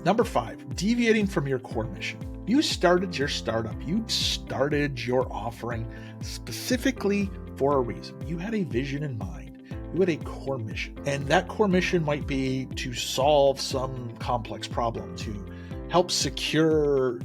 Number 5, deviating from your core mission. You started your startup. You started your offering specifically for a reason. You had a vision in mind. You had a core mission. And that core mission might be to solve some complex problem, to help secure,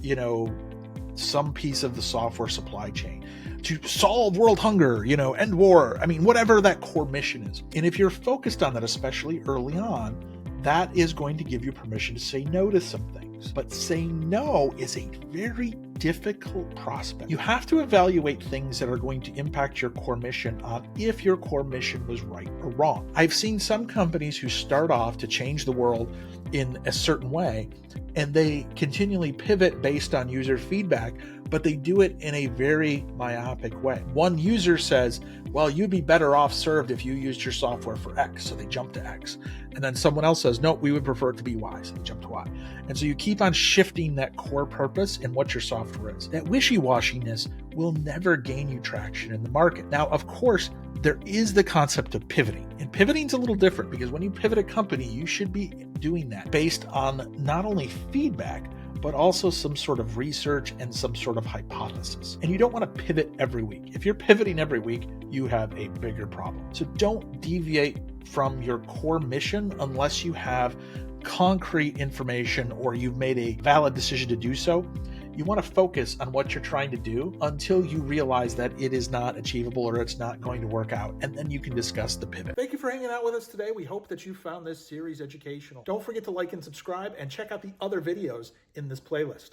some piece of the software supply chain, to solve world hunger, end war. I mean, whatever that core mission is. And if you're focused on that, especially early on, that is going to give you permission to say no to some things. But saying no is a very difficult prospect. You have to evaluate things that are going to impact your core mission on if your core mission was right or wrong. I've seen some companies who start off to change the world in a certain way, and they continually pivot based on user feedback, but they do it in a very myopic way. One user says, well, you'd be better off served if you used your software for X, so they jump to X. And then someone else says, no, we would prefer it to be Y, so they jump to Y. And so you keep on shifting that core purpose and what your software is. That wishy-washiness will never gain you traction in the market. Now, of course, there is the concept of pivoting. And pivoting is a little different because when you pivot a company, you should be doing that based on not only feedback, but also some sort of research and some sort of hypothesis. And you don't want to pivot every week. If you're pivoting every week, you have a bigger problem. So don't deviate from your core mission unless you have concrete information or you've made a valid decision to do so. You want to focus on what you're trying to do until you realize that it is not achievable or it's not going to work out, and then you can discuss the pivot. Thank you for hanging out with us today. We hope that you found this series educational. Don't forget to like and subscribe and check out the other videos in this playlist.